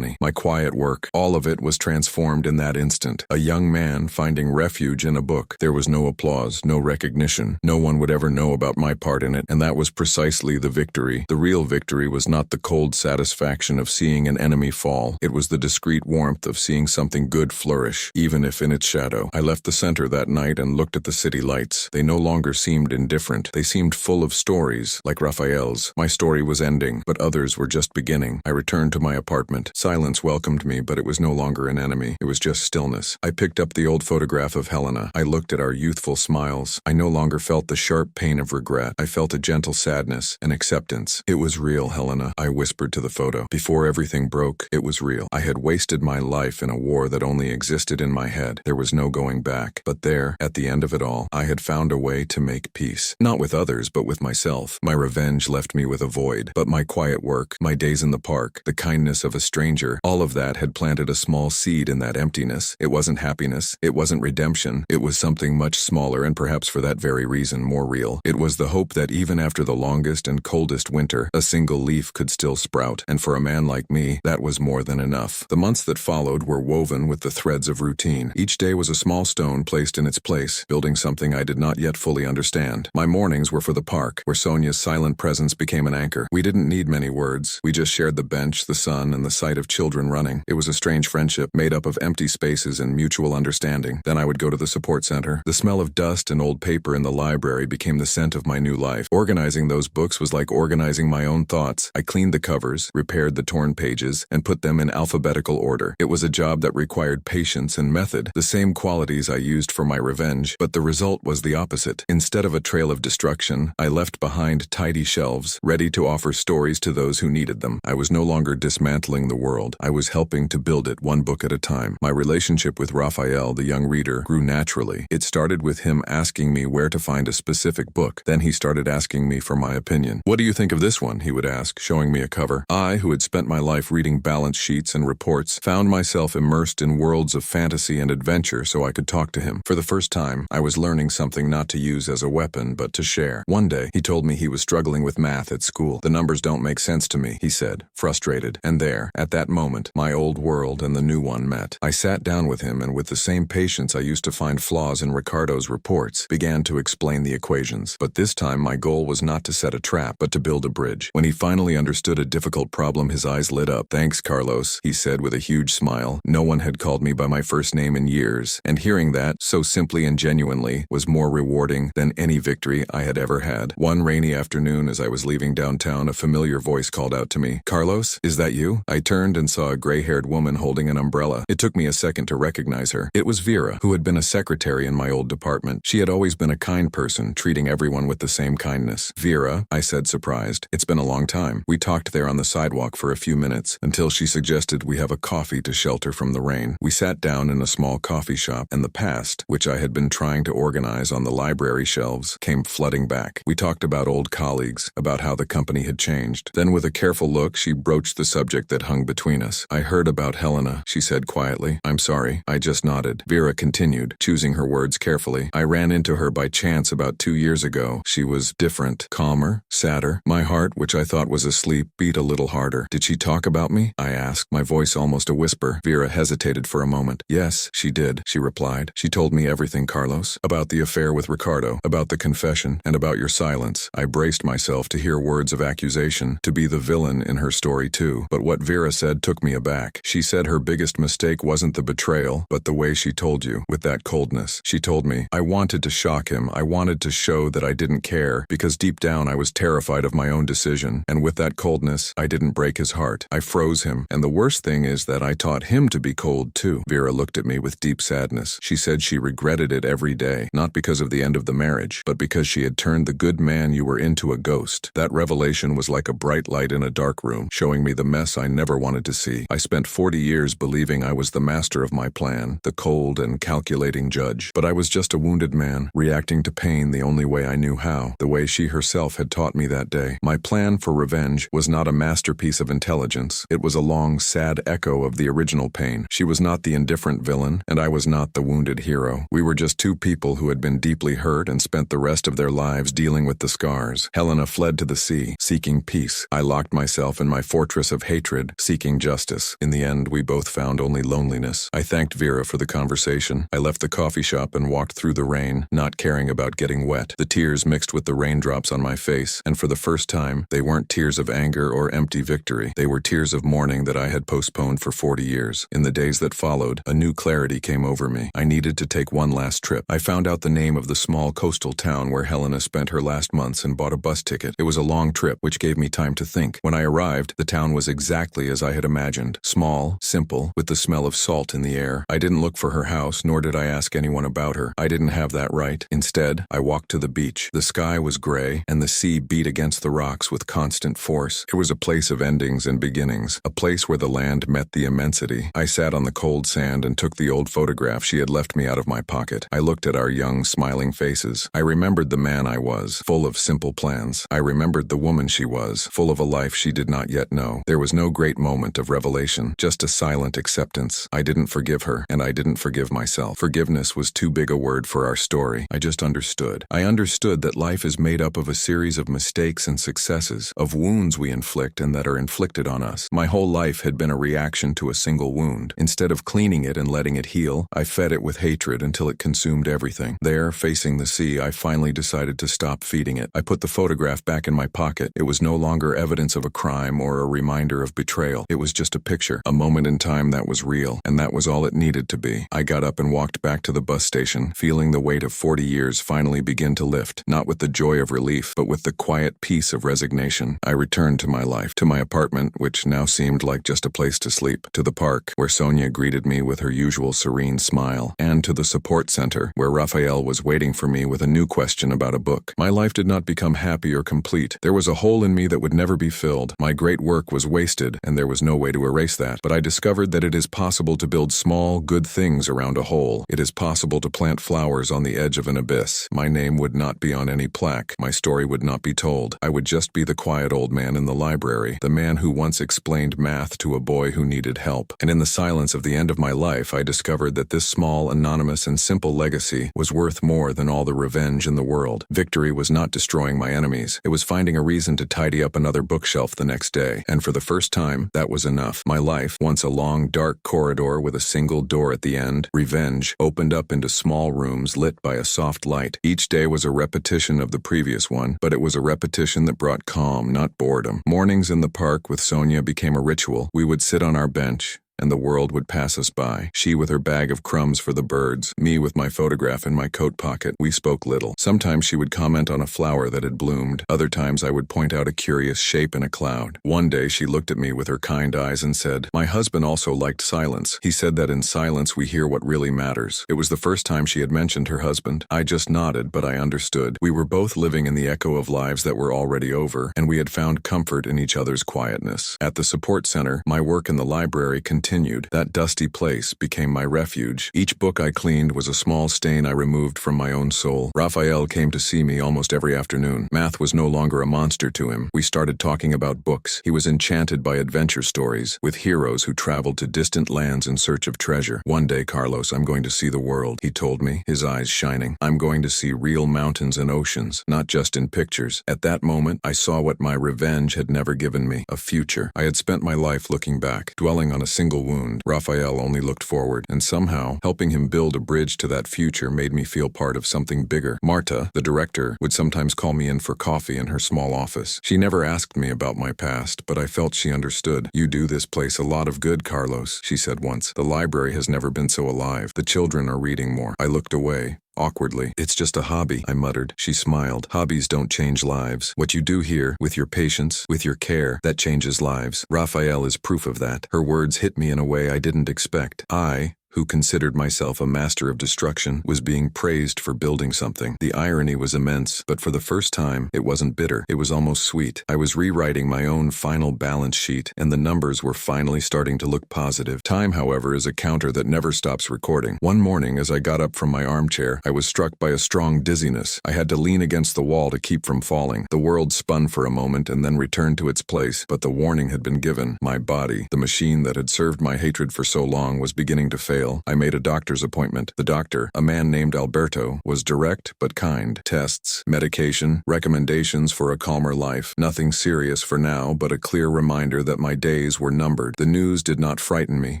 my quiet work, all of it was transformed in that instant. A young man finding refuge in a book. There was no applause, no recognition. No one would ever know about my part in it, and that was precisely the victory. The real victory was not the cold satisfaction of seeing an enemy fall. It was the discreet warmth of seeing something good flourish, even if in its shadow. I left the center that night and looked at the city lights. They no longer seemed indifferent. They seemed full of stories, like Raphael's. My story was ending, but others were just beginning. I returned to my apartment. Silence welcomed me, but it was no longer an enemy. It was just stillness. I picked up the old photograph of Helena. I looked at our youthful smiles. I no longer felt the sharp pain of regret. I felt a gentle sadness, an acceptance. "It was real, Helena," I whispered to the photo. "Before everything broke, it was real. I had wasted my life in a war that only existed in my head. There was no going back. But there, at the end of it all, I had found a way to make peace. Not with others, but with myself. My revenge left me with a void. But my quiet work, my days in the park, the kindness of a stranger, all of that had planted a small seed in that emptiness. It wasn't happiness. It wasn't redemption. It was something much smaller and perhaps for that very reason more real. It was the hope that even after the longest and coldest winter, a single leaf could still sprout. And for a man like me, that was more than enough. The months that followed were woven with the threads of routine. Each day was a small stone placed in its place, building something I did not yet fully understand. My mornings were for the park, where Sonia's silent presence became an anchor. We didn't need many words. We just shared the bench, the sun, and the sight of children running. It was a strange friendship, made up of empty spaces and mutual understanding. Then I would go to the support center. The smell of dust and old paper in the library became the scent of my new life. Organizing those books was like organizing my own thoughts. I cleaned the covers, repaired the torn pages, and put them in alphabetical order. It was a job that required patience and method, the same qualities I used for my revenge, but the result was the opposite. Instead of a trail of destruction, I left behind tidy shelves, ready to offer stories to those who needed them. I was no longer dismantling the world. I was helping to build it one book at a time. My relationship with Raphael, the young reader, grew naturally. It started with him asking me where to find a specific book. Then he started asking me for my opinion. "What do you think of this one?" he would ask, showing me a cover. I, who had spent my life reading balance sheets and reports, found myself immersed in worlds of fantasy and adventure so I could talk to him. For the first time, I was learning something not to use as a weapon, but to share. One day, he told me he was struggling with math at school. "The numbers don't make sense to me," he said, frustrated. And there, at that moment, my old world and the new one met. I sat down with him and with the same patience I used to find flaws in Ricardo's reports, began to explain the equations. But this time my goal was not to set a trap, but to build a bridge. When he finally understood a difficult problem, his eyes lit up. "Thanks, Carlos," he said with a huge smile. No one had called me by my first name in years, and hearing that, so simply and genuinely, was more rewarding than any victory I had ever had. One rainy afternoon as I was leaving downtown, a familiar voice called out to me, "Carlos, is that you?" I turned and saw a gray-haired woman holding an umbrella. It took me a second to recognize her. It was Vera, who had been a secretary in my old apartment. She had always been a kind person, treating everyone with the same kindness. "Vera," I said, surprised. "It's been a long time." We talked there on the sidewalk for a few minutes, until she suggested we have a coffee to shelter from the rain. We sat down in a small coffee shop, and the past, which I had been trying to organize on the library shelves, came flooding back. We talked about old colleagues, about how the company had changed. Then with a careful look, she broached the subject that hung between us. "I heard about Helena," she said quietly. "I'm sorry." I just nodded. Vera continued, choosing her words carefully. "I ran into her by chance about 2 years ago. She was different, calmer, sadder. My heart, which I thought was asleep, beat a little harder." "Did she talk about me?" I asked, my voice almost a whisper. Vera hesitated for a moment. "Yes, she did," she replied. "She told me everything, Carlos. About the affair with Ricardo, about the confession, and about your silence." I braced myself to hear words of accusation, to be the villain in her story too. But what Vera said took me aback. She said her biggest mistake wasn't the betrayal, but the way she told you, with that coldness. She told me, "I wanted to shock him. I wanted to show that I didn't care, because deep down I was terrified of my own decision. And with that coldness, I didn't break his heart. I froze him. And the worst thing is that I taught him to be cold too." Vera looked at me with deep sadness. She said she regretted it every day, not because of the end of the marriage, but because she had turned the good man you were into a ghost. That revelation was like a bright light in a dark room, showing me the mess I never wanted to see. I spent 40 years believing I was the master of my plan, the cold and calculating judge. But I was just a wounded man, reacting to pain the only way I knew how, the way she herself had taught me that day. My plan for revenge was not a masterpiece of intelligence. It was a long, sad echo of the original pain. She was not the indifferent villain, and I was not the wounded hero. We were just two people who had been deeply hurt and spent the rest of their lives dealing with the scars. Helena fled to the sea, seeking peace. I locked myself in my fortress of hatred, seeking justice. In the end, we both found only loneliness. I thanked Vera for the conversation. I left the coffee shop and walked through the rain, not caring about getting wet. The tears mixed with the raindrops on my face, and for the first time, they weren't tears of anger or empty victory. They were tears of mourning that I had postponed for 40 years. In the days that followed, a new clarity came over me. I needed to take one last trip. I found out the name of the small coastal town where Helena spent her last months and bought a bus ticket. It was a long trip, which gave me time to think. When I arrived, the town was exactly as I had imagined. Small, simple, with the smell of salt in the air. I didn't look for her house, nor did I ask anyone about her. I didn't have that right. Instead, I walked to the beach. The sky was gray, and the sea beat against the rocks with constant force. It was a place of endings and beginnings, a place where the land met the immensity. I sat on the cold sand and took the old photograph she had left me out of my pocket. I looked at our young, smiling faces. I remembered the man I was, full of simple plans. I remembered the woman she was, full of a life she did not yet know. There was no great moment of revelation, just a silent acceptance. I didn't forgive her, and I didn't forgive myself. Forgiveness was too big a word for our story. I just understood. I understood that life is made up of a series of mistakes and successes, of wounds we inflict and that are inflicted on us. My whole life had been a reaction to a single wound. Instead of cleaning it and letting it heal, I fed it with hatred until it consumed everything. There, facing the sea, I finally decided to stop feeding it. I put the photograph back in my pocket. It was no longer evidence of a crime or a reminder of betrayal. It was just a picture, a moment in time that was real, and that was all it needed to be. I got up and walked back to the bus station, feeling the weight of 40 years finally begin to lift, not with the joy of relief, but with the quiet peace of resignation. I returned to my life, to my apartment, which now seemed like just a place to sleep, to the park, where Sonia greeted me with her usual serene smile, and to the support center, where Raphael was waiting for me with a new question about a book. My life did not become happy or complete. There was a hole in me that would never be filled. My great work was wasted, and there was no way to erase that. But I discovered that it is possible to build small, good things around a hole. It is possible to plant flowers on the edge of an abyss. My name would not be on any plaque. My story would not be told. I would just be the quiet old man in the library, the man who once explained math to a boy who needed help. And in the silence of the end of my life, I discovered that this small, anonymous, and simple legacy was worth more than all the revenge in the world. Victory was not destroying my enemies. It was finding a reason to tidy up another bookshelf the next day. And for the first time, that was enough. My life, once a long, dark corridor with a single door at the end, revenge, opened up into small rooms lit by a soft light. Each day was a repetition of the previous one, but it was a repetition that brought calm, not boredom. Mornings in the park with Sonia became a ritual. We would sit on our bench, and the world would pass us by. She with her bag of crumbs for the birds, me with my photograph in my coat pocket. We spoke little. Sometimes she would comment on a flower that had bloomed. Other times I would point out a curious shape in a cloud. One day she looked at me with her kind eyes and said, "My husband also liked silence. He said that in silence we hear what really matters." It was the first time she had mentioned her husband. I just nodded, but I understood. We were both living in the echo of lives that were already over, and we had found comfort in each other's quietness. At the support center, my work in the library continued. That dusty place became my refuge. Each book I cleaned was a small stain I removed from my own soul. Raphael came to see me almost every afternoon. Math was no longer a monster to him. We started talking about books. He was enchanted by adventure stories, with heroes who traveled to distant lands in search of treasure. "One day, Carlos, I'm going to see the world," he told me, his eyes shining. "I'm going to see real mountains and oceans, not just in pictures." At that moment, I saw what my revenge had never given me, a future. I had spent my life looking back, dwelling on a single wound. Raphael only looked forward, and somehow, helping him build a bridge to that future made me feel part of something bigger. Marta, the director, would sometimes call me in for coffee in her small office. She never asked me about my past, but I felt she understood. "You do this place a lot of good, Carlos," she said once. "The library has never been so alive. The children are reading more." I looked away. Awkwardly. "It's just a hobby," I muttered. She smiled. "Hobbies don't change lives. What you do here, with your patience, with your care, that changes lives. Raphael is proof of that." Her words hit me in a way I didn't expect. I, who considered myself a master of destruction, was being praised for building something. The irony was immense, but for the first time, it wasn't bitter. It was almost sweet. I was rewriting my own final balance sheet, and the numbers were finally starting to look positive. Time, however, is a counter that never stops recording. One morning, as I got up from my armchair, I was struck by a strong dizziness. I had to lean against the wall to keep from falling. The world spun for a moment and then returned to its place, but the warning had been given. My body, the machine that had served my hatred for so long, was beginning to fail. I made a doctor's appointment. The doctor, a man named Alberto, was direct but kind. Tests, medication, recommendations for a calmer life. Nothing serious for now, but a clear reminder that my days were numbered. The news did not frighten me.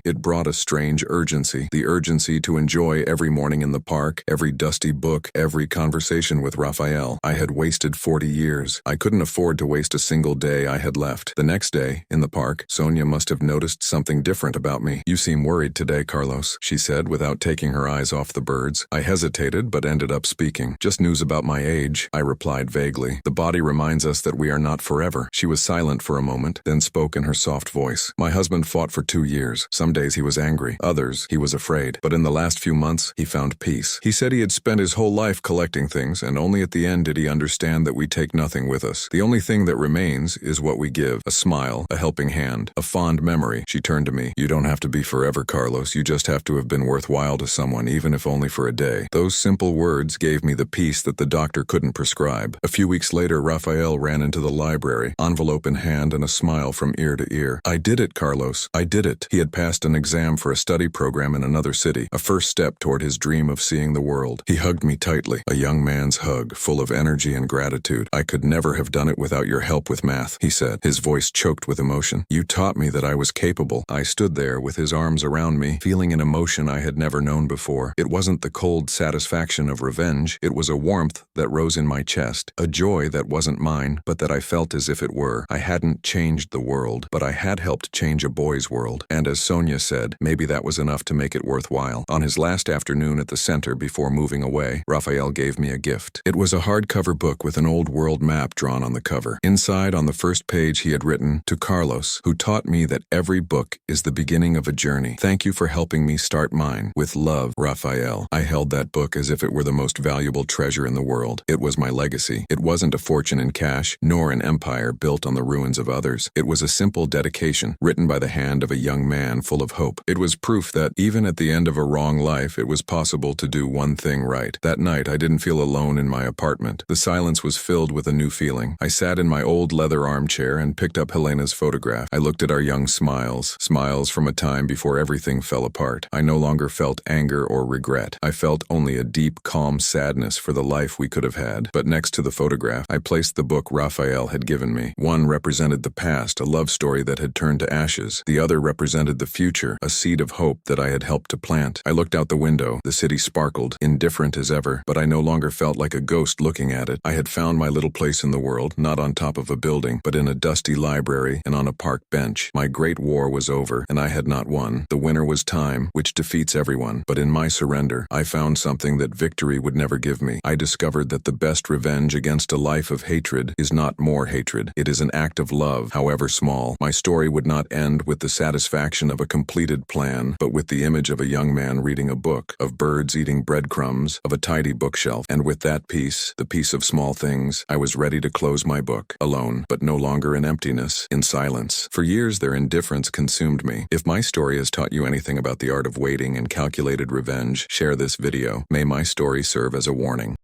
It brought a strange urgency. The urgency to enjoy every morning in the park, every dusty book, every conversation with Raphael. I had wasted 40 years. I couldn't afford to waste a single day I had left. The next day, in the park, Sonia must have noticed something different about me. "You seem worried today, Carlos," she said without taking her eyes off the birds. I hesitated but ended up speaking. "Just news about my age," I replied vaguely. "The body reminds us that we are not forever." She was silent for a moment, then spoke in her soft voice. "My husband fought for 2 years. Some days he was angry. Others, he was afraid. But in the last few months, he found peace. He said he had spent his whole life collecting things, and only at the end did he understand that we take nothing with us. The only thing that remains is what we give. A smile, a helping hand, a fond memory." She turned to me. "You don't have to be forever, Carlos. You just have to have been worthwhile to someone, even if only for a day." Those simple words gave me the peace that the doctor couldn't prescribe. A few weeks later, Raphael ran into the library, envelope in hand and a smile from ear to ear. "I did it, Carlos. I did it." He had passed an exam for a study program in another city, a first step toward his dream of seeing the world. He hugged me tightly, a young man's hug, full of energy and gratitude. "I could never have done it without your help with math," he said, his voice choked with emotion. "You taught me that I was capable." I stood there with his arms around me, feeling an emotion I had never known before. It wasn't the cold satisfaction of revenge. It was a warmth that rose in my chest, a joy that wasn't mine, but that I felt as if it were. I hadn't changed the world, but I had helped change a boy's world. And as Sonia said, maybe that was enough to make it worthwhile. On his last afternoon at the center before moving away, Raphael gave me a gift. It was a hardcover book with an old world map drawn on the cover. Inside, on the first page, he had written, "To Carlos, who taught me that every book is the beginning of a journey. Thank you for helping me start mine. With love, Raphael." I held that book as if it were the most valuable treasure in the world. It was my legacy. It wasn't a fortune in cash, nor an empire built on the ruins of others. It was a simple dedication, written by the hand of a young man full of hope. It was proof that, even at the end of a wrong life, it was possible to do one thing right. That night, I didn't feel alone in my apartment. The silence was filled with a new feeling. I sat in my old leather armchair and picked up Helena's photograph. I looked at our young smiles from a time before everything fell apart. heart. I no longer felt anger or regret. I felt only a deep, calm sadness for the life we could have had. But next to the photograph, I placed the book Raphael had given me. One represented the past, a love story that had turned to ashes. The other represented the future, a seed of hope that I had helped to plant. I looked out the window. The city sparkled, indifferent as ever, but I no longer felt like a ghost looking at it. I had found my little place in the world, not on top of a building, but in a dusty library and on a park bench. My great war was over, and I had not won. The winner was time, which defeats everyone. But in my surrender, I found something that victory would never give me. I discovered that the best revenge against a life of hatred is not more hatred. It is an act of love, however small. My story would not end with the satisfaction of a completed plan, but with the image of a young man reading a book, of birds eating breadcrumbs, of a tidy bookshelf. And with that peace, the peace of small things, I was ready to close my book, alone, but no longer in emptiness, in silence. For years their indifference consumed me. If my story has taught you anything about the art of waiting and calculated revenge, share this video. May my story serve as a warning.